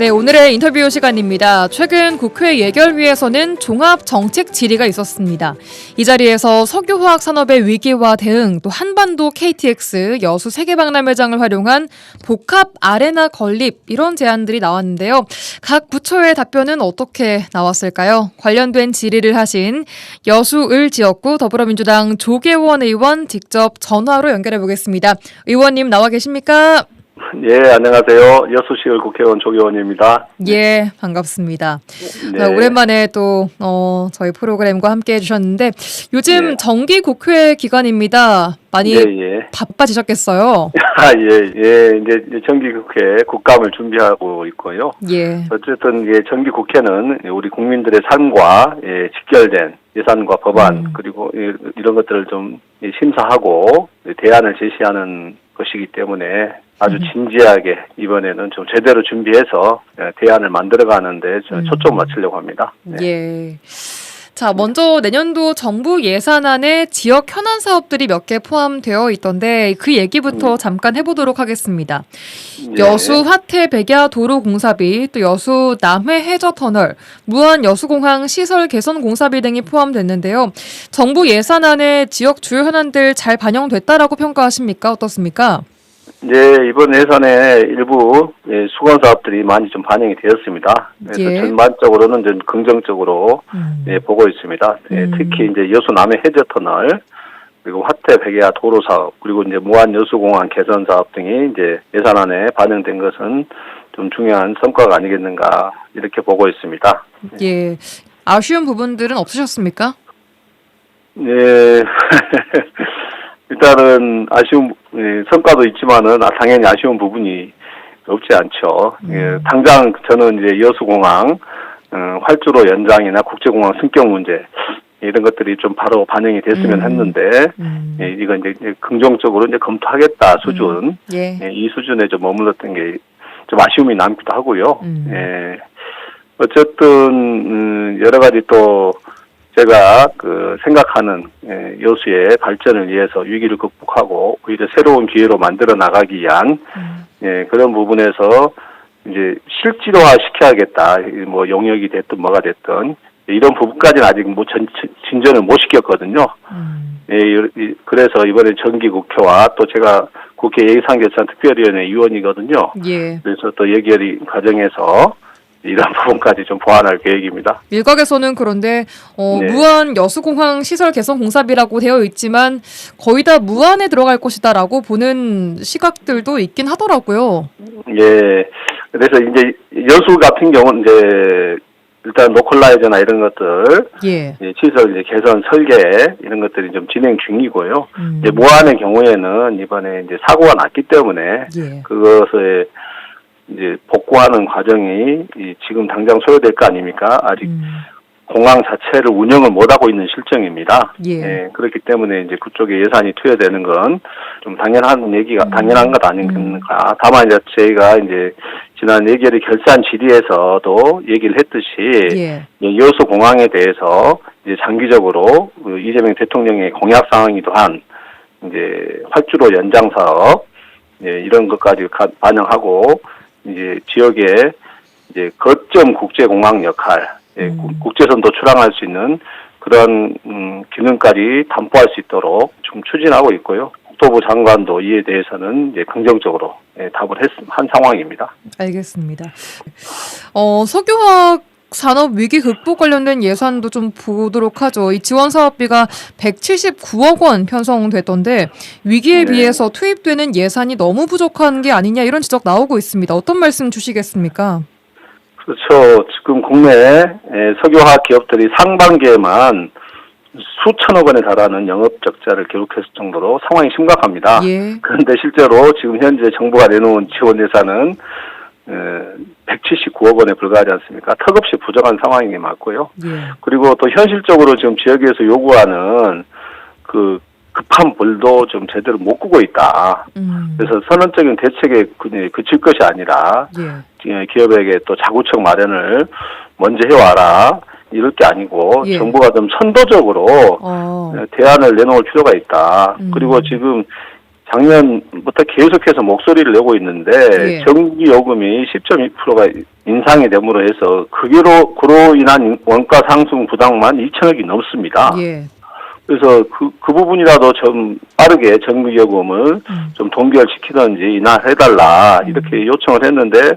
네, 오늘의 인터뷰 시간입니다. 최근 국회 예결위에서는 종합정책 질의가 있었습니다. 이 자리에서 석유화학 산업의 위기와 대응, 또 한반도 KTX, 여수 세계박람회장을 활용한 복합 아레나 건립 이런 제안들이 나왔는데요. 각 부처의 답변은 어떻게 나왔을까요? 관련된 질의를 하신 여수을 지역구 더불어민주당 조계원 의원 직접 전화로 연결해 보겠습니다. 의원님 나와 계십니까? 예, 안녕하세요. 여수시을 국회의원 조계원입니다. 예, 반갑습니다. 네. 오랜만에 또 저희 프로그램과 함께 해주셨는데 요즘 네. 정기 국회 기간입니다. 많이 예. 바빠지셨겠어요? 이제 정기국회 국감을 준비하고 있고요. 예. 어쨌든 이게 정기국회는 우리 국민들의 삶과 직결된 예산과 법안 그리고 이런 것들을 좀 심사하고 대안을 제시하는 것이기 때문에 아주 진지하게 이번에는 좀 제대로 준비해서 대안을 만들어가는데 초점 맞추려고 합니다. 네. 예. 자, 먼저 내년도 정부 예산안에 지역 현안 사업들이 몇 개 포함되어 있던데 그 얘기부터 잠깐 해보도록 하겠습니다. 네. 여수 화태 백야 도로 공사비, 또 여수 남해 해저 터널, 무안 여수공항 시설 개선 공사비 등이 포함됐는데요. 정부 예산안에 지역 주요 현안들 잘 반영됐다라고 평가하십니까? 어떻습니까? 네, 이번 예산에 일부 수건 사업들이 많이 좀 반영이 되었습니다. 그래서 예. 전반적으로는 좀 긍정적으로 보고 있습니다. 특히 이제 여수 남해 해저 터널, 그리고 화태 백야 도로 사업, 그리고 이제 무안 여수공항 개선 사업 등이 이제 예산안에 반영된 것은 좀 중요한 성과가 아니겠는가 이렇게 보고 있습니다. 예. 아쉬운 부분들은 없으셨습니까? 네. 일단은 아쉬운 성과도 있지만은 당연히 아쉬운 부분이 없지 않죠. 당장 저는 이제 여수공항 활주로 연장이나 국제공항 승격 문제 이런 것들이 좀 바로 반영이 됐으면 했는데 이건 이제 긍정적으로 이제 검토하겠다 수준 이 수준에 좀 머물렀던 게 좀 아쉬움이 남기도 하고요. 어쨌든 여러 가지 또 제가 생각하는 여수의 발전을 위해서 위기를 극복하고 오히려 새로운 기회로 만들어 나가기 위한 그런 부분에서 이제 실질화 시켜야겠다. 뭐 용역이 됐든 뭐가 됐든 이런 부분까지는 아직 뭐 진전을 못 시켰거든요. 그래서 이번에 정기국회와 또 제가 국회 예산결산특별위원회 위원이거든요. 예. 그래서 또 예결위 과정에서 이런 부분까지 좀 보완할 계획입니다. 일각에서는 그런데 네. 무안 여수공항 시설 개선 공사비라고 되어 있지만 거의 다 무안에 들어갈 것이다라고 보는 시각들도 있긴 하더라고요. 예. 그래서 이제 여수 같은 경우는 이제 일단 로컬라이저나 이런 것들, 시설 이제 개선 설계 이런 것들이 좀 진행 중이고요. 이제 무안의 경우에는 이번에 이제 사고가 났기 때문에 그것을 이제 복구하는 과정이 지금 당장 소요될 거 아닙니까? 아직 공항 자체를 운영을 못하고 있는 실정입니다. 그렇기 때문에 이제 그쪽에 예산이 투여되는 건 좀 당연한 것 아닌가. 다만 이제 저희가 이제 지난 예결위 결산 질의에서도 얘기를 했듯이 여수 공항에 대해서 이제 장기적으로 이재명 대통령의 공약 상황이기도 한 이제 활주로 연장 사업 이런 것까지 반영하고 이제 지역에 이제 거점 국제공항 역할, 국제선도 출항할 수 있는 그런 기능까지 담보할 수 있도록 좀 추진하고 있고요. 국토부 장관도 이에 대해서는 이제 긍정적으로 답을 한 상황입니다. 알겠습니다. 석유화학 산업 위기 극복 관련된 예산도 좀 보도록 하죠. 이 지원 사업비가 179억 원 편성됐던데 위기에 비해서 투입되는 예산이 너무 부족한 게 아니냐 이런 지적 나오고 있습니다. 어떤 말씀 주시겠습니까? 그렇죠. 지금 국내 석유화학 기업들이 상반기에만 수천억 원에 달하는 영업 적자를 기록했을 정도로 상황이 심각합니다. 그런데 실제로 지금 현재 정부가 내놓은 지원 예산은 179억 원에 불과하지 않습니까? 턱없이 부족한 상황인 게 맞고요. 그리고 또 현실적으로 지금 지역에서 요구하는 그 급한 불도 좀 제대로 못 끄고 있다. 그래서 선언적인 대책에 그칠 것이 아니라 기업에게 또 자구책 마련을 먼저 해와라. 이럴 게 아니고 정부가 좀 선도적으로 대안을 내놓을 필요가 있다. 그리고 지금 작년부터 계속해서 목소리를 내고 있는데 예. 전기요금이 10.2%가 인상이 됨으로 해서 그로 인한 원가 상승 부담만 2천억이 넘습니다. 예. 그래서 그 부분이라도 좀 빠르게 전기요금을 좀 동결시키든지 인하해달라 이렇게 요청을 했는데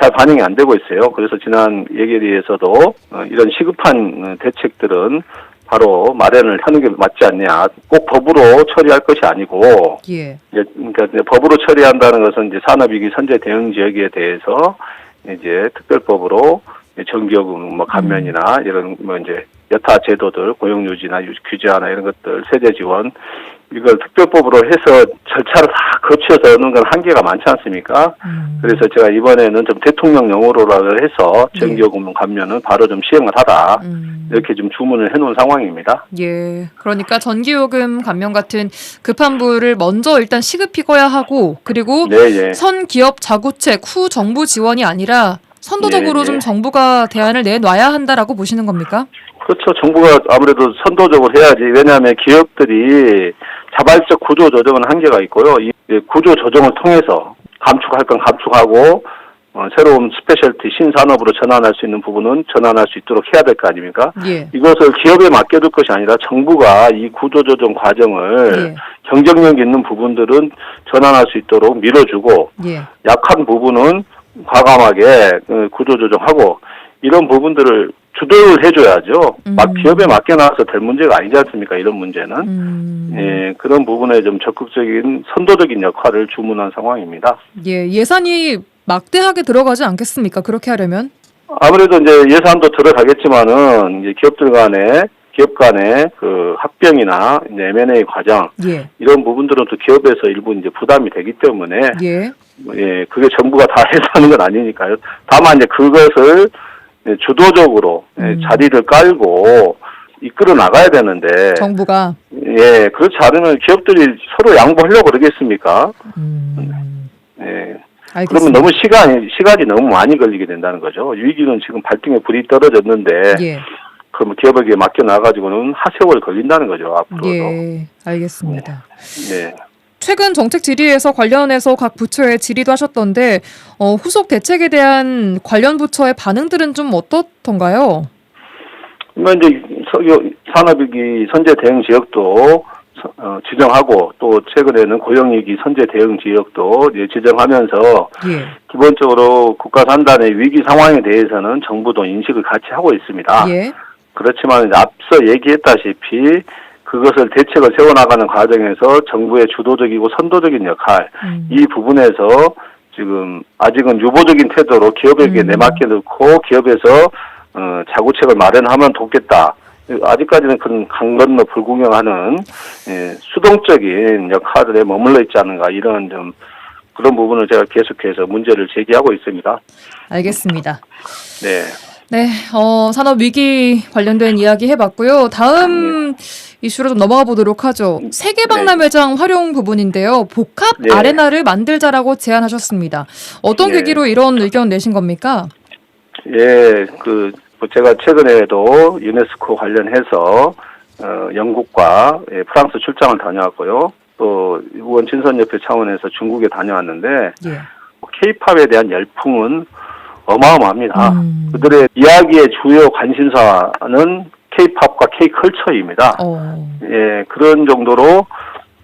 잘 반영이 안 되고 있어요. 그래서 지난 예결위에서도 이런 시급한 대책들은 바로 마련을 하는 게 맞지 않냐. 꼭 법으로 처리할 것이 아니고, 예. 그러니까 법으로 처리한다는 것은 이제 산업위기 선제 대응 지역에 대해서 이제 특별법으로 전기요금 감면이나 이런 이제 여타 제도들 고용유지나 규제하나 이런 것들 세제 지원 이걸 특별법으로 해서 절차를 다 거쳐서 하는 건 한계가 많지 않습니까? 그래서 제가 이번에는 좀 대통령령으로 해서 전기요금 감면은 바로 좀 시행을 하라 이렇게 좀 주문을 해놓은 상황입니다. 예, 그러니까 전기요금 감면 같은 급한 불을 먼저 일단 시급히 꺼야 하고 그리고 네, 선 기업 자구책 후 정부 지원이 아니라 선도적으로 좀 정부가 대안을 내놔야 한다라고 보시는 겁니까? 그렇죠. 정부가 아무래도 선도적으로 해야지. 왜냐하면 기업들이 자발적 구조 조정은 한계가 있고요. 이 구조 조정을 통해서 감축할 건 감축하고 새로운 스페셜티 신산업으로 전환할 수 있는 부분은 전환할 수 있도록 해야 될 거 아닙니까? 예. 이것을 기업에 맡겨둘 것이 아니라 정부가 이 구조 조정 과정을 경쟁력 있는 부분들은 전환할 수 있도록 밀어주고 약한 부분은 과감하게 구조 조정하고 이런 부분들을 주도를 해줘야죠. 막 기업에 맡겨놔서 될 문제가 아니지 않습니까? 이런 문제는. 예, 그런 부분에 좀 적극적인 선도적인 역할을 주문한 상황입니다. 예, 예산이 막대하게 들어가지 않겠습니까? 그렇게 하려면? 아무래도 이제 예산도 들어가겠지만은 이제 기업 간의 그 합병이나 이제 M&A 과정 이런 부분들은 또 기업에서 일부 이제 부담이 되기 때문에 그게 정부가 다 해서 하는 건 아니니까요. 다만 이제 그것을 주도적으로 자리를 깔고 이끌어 나가야 되는데 정부가 그렇지 않으면 기업들이 서로 양보하려고 그러겠습니까? 알겠습니다. 그러면 너무 시간이 너무 많이 걸리게 된다는 거죠. 위기는 지금 발등에 불이 떨어졌는데 그럼 기업에게 맡겨 나가지고는 하세월 걸린다는 거죠. 앞으로도. 예, 알겠습니다. 네. 최근 정책 질의에서 관련해서 각 부처에 질의도 하셨던데 후속 대책에 대한 관련 부처의 반응들은 좀 어떻던가요? 이제 산업위기 선제 대응 지역도 지정하고 또 최근에는 고용위기 선제 대응 지역도 지정하면서 기본적으로 국가 산단의 위기 상황에 대해서는 정부도 인식을 같이 하고 있습니다. 그렇지만 앞서 얘기했다시피 그것을 대책을 세워나가는 과정에서 정부의 주도적이고 선도적인 역할 이 부분에서 지금 아직은 유보적인 태도로 기업에게 내맡겨 놓고 기업에서 자구책을 마련하면 돕겠다. 아직까지는 그런 강 건너 불구경하는 수동적인 역할에 머물러 있지 않은가 이런 좀 그런 부분을 제가 계속해서 문제를 제기하고 있습니다. 알겠습니다. 네, 산업 위기 관련된 이야기 해봤고요. 다음 이슈로 좀 넘어가 보도록 하죠. 세계박람 회장 활용 부분인데요. 복합 아레나를 만들자라고 제안하셨습니다. 어떤 계기로 이런 의견 내신 겁니까? 제가 최근에도 유네스코 관련해서 영국과 프랑스 출장을 다녀왔고요. 또 우원 친선협회 차원에서 중국에 다녀왔는데 K-팝에 대한 열풍은 어마어마합니다. 그들의 이야기의 주요 관심사는 K-팝과 K-컬처입니다. 그런 정도로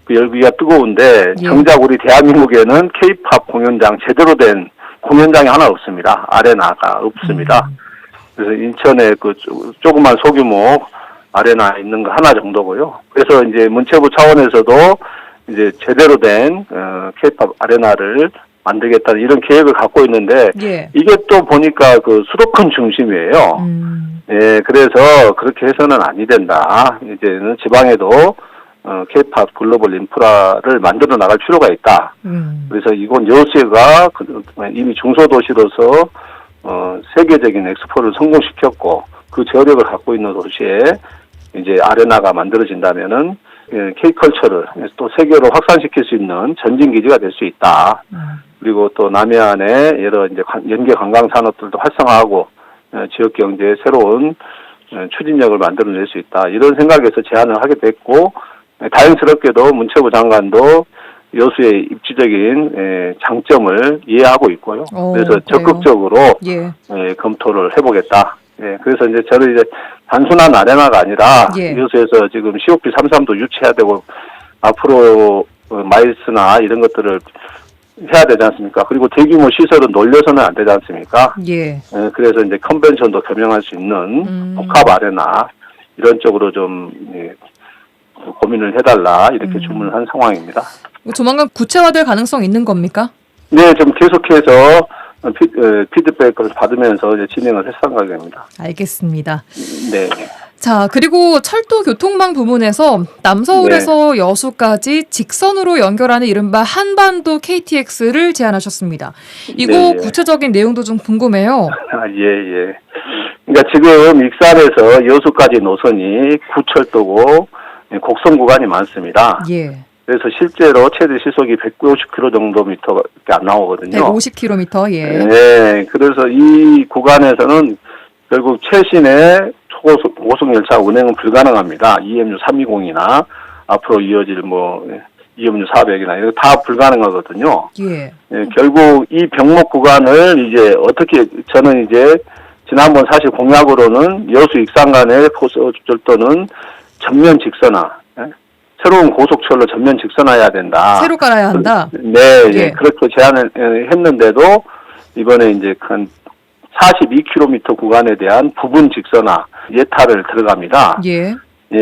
그 열기가 뜨거운데 정작 우리 대한민국에는 K-팝 공연장 제대로 된 공연장이 하나 없습니다. 아레나가 없습니다. 그래서 인천에 그 조그만 소규모 아레나 있는 거 하나 정도고요. 그래서 이제 문체부 차원에서도 이제 제대로 된 K-팝 아레나를 만들겠다는 이런 계획을 갖고 있는데 이게 또 보니까 그 수도권 중심이에요. 그래서 그렇게 해서는 아니 된다. 이제는 지방에도 K-팝 글로벌 인프라를 만들어 나갈 필요가 있다. 그래서 이곳 여수가 이미 중소도시로서 세계적인 엑스포를 성공시켰고 그 저력을 갖고 있는 도시에 이제 아레나가 만들어진다면은 K컬처를 또 세계로 확산시킬 수 있는 전진기지가 될 수 있다. 그리고 또 남해안에 여러 이제 연계 관광 산업들도 활성화하고 지역 경제에 새로운 추진력을 만들어낼 수 있다. 이런 생각에서 제안을 하게 됐고 다행스럽게도 문체부 장관도 여수의 입지적인 장점을 이해하고 있고요. 그래서 그래요? 적극적으로 검토를 해보겠다. 그래서 이제 저는 이제 단순한 아레나가 아니라 여수에서 지금 COP 33도 유치해야 되고 앞으로 마일스나 이런 것들을 해야 되지 않습니까? 그리고 대규모 시설은 놀려서는 안 되지 않습니까? 그래서 이제 컨벤션도 겸용할 수 있는 복합 아레나 이런 쪽으로 좀 고민을 해달라 이렇게 주문을 한 상황입니다. 조만간 구체화될 가능성 있는 겁니까? 네, 좀 계속해서 피드백을 받으면서 이제 진행을 할 생각입니다. 알겠습니다. 네. 자, 그리고 철도 교통망 부문에서 남서울에서 여수까지 직선으로 연결하는 이른바 한반도 KTX를 제안하셨습니다. 이거 구체적인 내용도 좀 궁금해요. 예. 그러니까 지금 익산에서 여수까지 노선이 구철도고 곡선 구간이 많습니다. 그래서 실제로 최대 시속이 150km 정도밖에 안 나오거든요. 150km, 네, 그래서 이 구간에서는 결국 최신의 초고속 열차 운행은 불가능합니다. EMU 320이나 앞으로 이어질 EMU 400이나 이거 다 불가능하거든요. 결국 이 병목 구간을 이제 어떻게 저는 이제 지난번 사실 공약으로는 여수 익산 간의 포서철도는 전면 직선화. 새로운 고속철로 전면 직선화해야 된다. 새로 깔아야 한다? 네, 그렇게 제안을 했는데도 이번에 이제 한 42km 구간에 대한 부분 직선화 예타를 들어갑니다.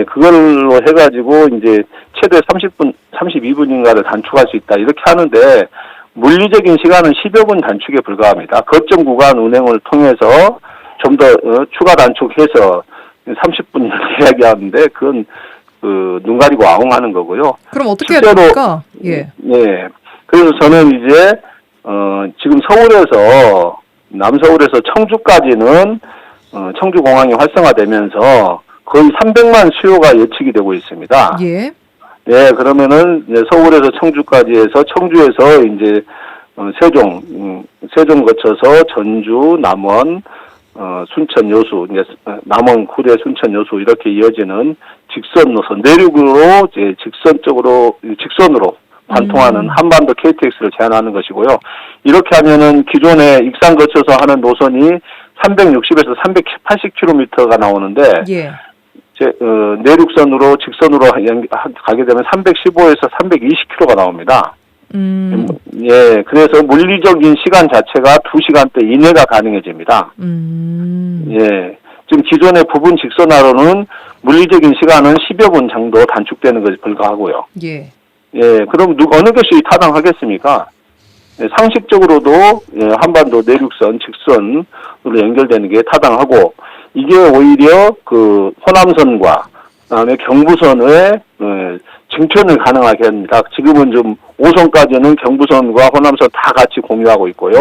그걸로 해가지고 이제 최대 32분인가를 단축할 수 있다. 이렇게 하는데 물리적인 시간은 10여 분 단축에 불과합니다. 거점 구간 운행을 통해서 좀 더 추가 단축해서 30분 이야기하는데 그건 눈 가리고 아웅하는 거고요. 그럼 어떻게 해야 됩니까? 그래서 저는 이제 지금 남서울에서 청주까지는 청주공항이 활성화되면서 거의 300만 수요가 예측이 되고 있습니다. 그러면은 이제 서울에서 청주까지 해서 청주에서 이제 세종 거쳐서 전주, 남원, 순천, 여수, 이제 남원, 구례, 순천, 여수 이렇게 이어지는 직선 노선 내륙으로 이제 직선으로 관통하는 한반도 KTX를 제안하는 것이고요. 이렇게 하면은 기존에 익산 거쳐서 하는 노선이 360에서 380km가 나오는데 내륙선으로 직선으로 가게 되면 315에서 320km가 나옵니다. 그래서 물리적인 시간 자체가 2시간대 이내가 가능해집니다. 지금 기존의 부분 직선화로는 물리적인 시간은 10여 분 정도 단축되는 것에 불과하고요. 그럼 어느 것이 타당하겠습니까? 상식적으로도 한반도 내륙선, 직선으로 연결되는 게 타당하고 이게 오히려 그 호남선과 그다음에 경부선의 증편을 가능하게 합니다. 지금은 좀 5선까지는 경부선과 호남선 다 같이 공유하고 있고요.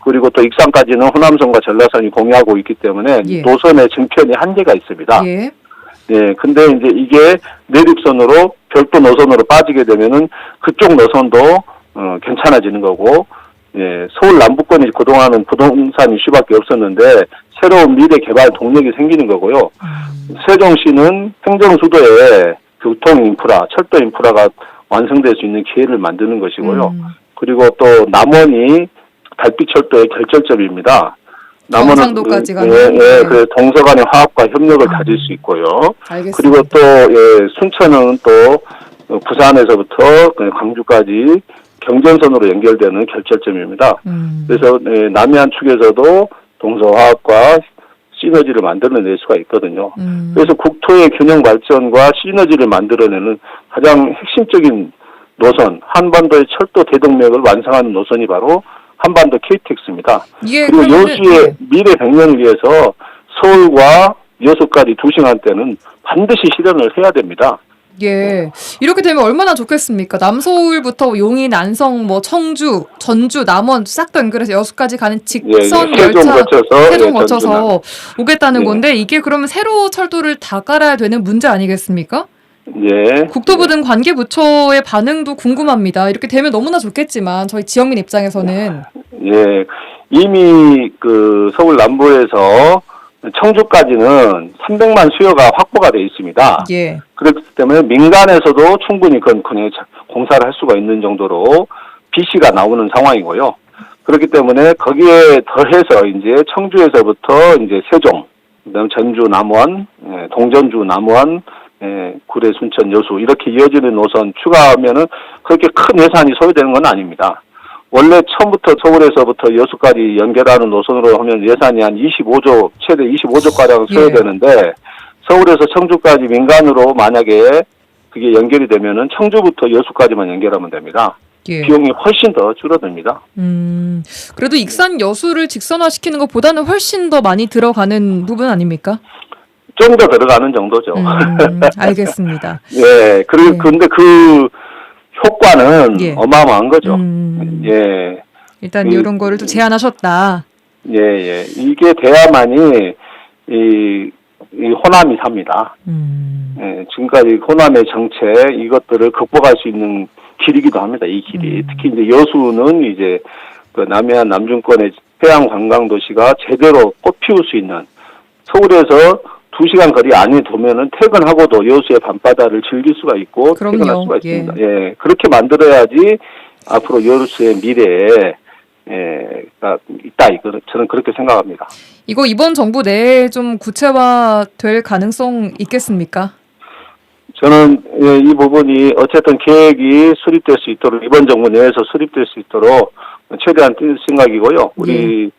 그리고 또 익산까지는 호남선과 전라선이 공유하고 있기 때문에 노선의 증편이 한계가 있습니다. 근데 이제 이게 내륙선으로 별도 노선으로 빠지게 되면은 그쪽 노선도 괜찮아지는 거고, 서울 남부권이 그동안은 부동산 이슈밖에 없었는데 새로운 미래 개발 동력이 생기는 거고요. 세종시는 행정 수도에 교통 인프라, 철도 인프라가 완성될 수 있는 기회를 만드는 것이고요. 그리고 또 남원이 달빛철도의 결절점입니다. 경상도까지 가는. 그 동서 간의 화합과 협력을 다질 수 있고요. 알겠습니다. 그리고 또 순천은 또 부산에서부터 광주까지 경전선으로 연결되는 결절점입니다. 그래서 남해안 축에서도 동서 화합과 시너지를 만들어낼 수가 있거든요. 그래서 국토의 균형 발전과 시너지를 만들어내는 가장 핵심적인 노선, 한반도의 철도 대동맥을 완성하는 노선이 바로 한반도 KTX입니다. 그리고 여수의 미래 100년을 위해서 서울과 여수까지 2시간대는 반드시 실현을 해야 됩니다. 이렇게 되면 얼마나 좋겠습니까? 남서울부터 용인, 안성, 청주, 전주, 남원 싹 다 연결해서 여수까지 가는 직선 열차 세종 거쳐서 오겠다는 건데 이게 그러면 새로 철도를 다 깔아야 되는 문제 아니겠습니까? 국토부 등 관계 부처의 반응도 궁금합니다. 이렇게 되면 너무나 좋겠지만 저희 지역민 입장에서는 이미 그 서울 남부에서 청주까지는 300만 수요가 확보가 돼 있습니다. 예. 그렇기 때문에 민간에서도 충분히 공사를 할 수가 있는 정도로 BC가 나오는 상황이고요. 그렇기 때문에 거기에 더해서 이제 청주에서부터 이제 세종, 그다음 전주 남원, 동전주 남원, 구례 순천 여수 이렇게 이어지는 노선 추가하면은 그렇게 큰 예산이 소요되는 건 아닙니다. 원래 처음부터 서울에서부터 여수까지 연결하는 노선으로 하면 예산이 한 25조, 최대 25조 가량 소요되는데 서울에서 청주까지 민간으로 만약에 그게 연결이 되면은 청주부터 여수까지만 연결하면 됩니다. 예. 비용이 훨씬 더 줄어듭니다. 그래도 익산 여수를 직선화시키는 것보다는 훨씬 더 많이 들어가는 부분 아닙니까? 좀 더 들어가는 정도죠. 알겠습니다. 예, 그리고 근데 그 효과는 어마어마한 거죠. 예. 일단 이런 거를 또 제안하셨다. 예. 이게 돼야만이 이 호남이 삽니다. 예, 지금까지 호남의 정책 이것들을 극복할 수 있는 길이기도 합니다. 이 길이. 특히 이제 여수는 이제 그 남해안 남중권의 해양 관광 도시가 제대로 꽃피울 수 있는 서울에서 2시간 거리 안에 두면은 퇴근하고도 여수의 밤바다를 즐길 수가 있고 퇴근할 수가 있습니다. 예, 그렇게 만들어야지 앞으로 여수의 미래에 가 있다. 저는 그렇게 생각합니다. 이거 이번 정부 내에 좀 구체화될 가능성 있겠습니까? 저는 이 부분이 어쨌든 계획이 수립될 수 있도록 이번 정부 내에서 수립될 수 있도록 최대한 뛸 생각이고요. 우리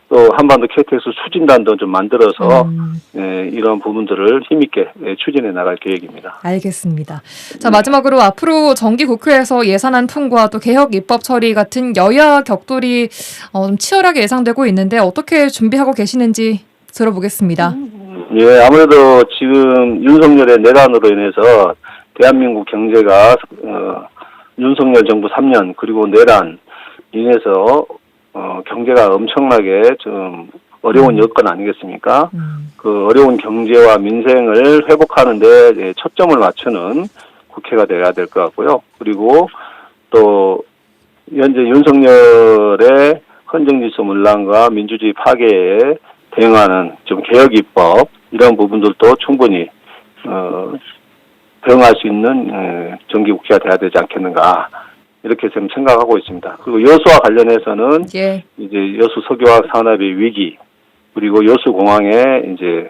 또 한반도 KTX 추진단도 좀 만들어서 이런 부분들을 힘있게 추진해 나갈 계획입니다. 알겠습니다. 자, 마지막으로 앞으로 정기국회에서 예산안 통과 또 개혁 입법 처리 같은 여야 격돌이 좀 치열하게 예상되고 있는데 어떻게 준비하고 계시는지 들어보겠습니다. 예, 아무래도 지금 윤석열의 내란으로 인해서 대한민국 경제가 윤석열 정부 3년 그리고 내란 인해서 경제가 엄청나게 좀 어려운 여건 아니겠습니까? 그 어려운 경제와 민생을 회복하는 데 초점을 맞추는 국회가 돼야 될 것 같고요. 그리고 또 현재 윤석열의 헌정질서 문란과 민주주의 파괴에 대응하는 좀 개혁 입법 이런 부분들도 충분히 대응할 수 있는 정기국회가 돼야 되지 않겠는가 이렇게 좀 생각하고 있습니다. 그리고 여수와 관련해서는 이제 여수 석유화학 산업의 위기 그리고 여수공항의 이제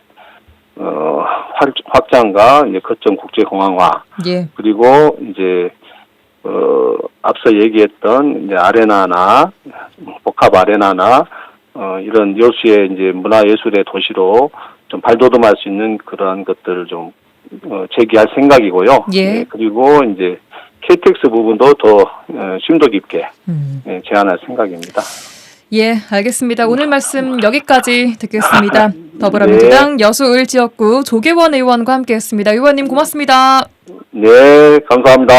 확장과 이제 거점 국제공항화 그리고 이제 앞서 얘기했던 이제 아레나나 복합 아레나나 이런 여수의 이제 문화예술의 도시로 좀 발돋움할 수 있는 그러한 것들을 좀 제기할 생각이고요. 그리고 이제 KTX 부분도 더 심도 깊게 제안할 생각입니다. 예, 알겠습니다. 오늘 말씀 여기까지 듣겠습니다. 더불어민주당 여수을 지역구 조계원 의원과 함께했습니다. 의원님 고맙습니다. 네, 감사합니다.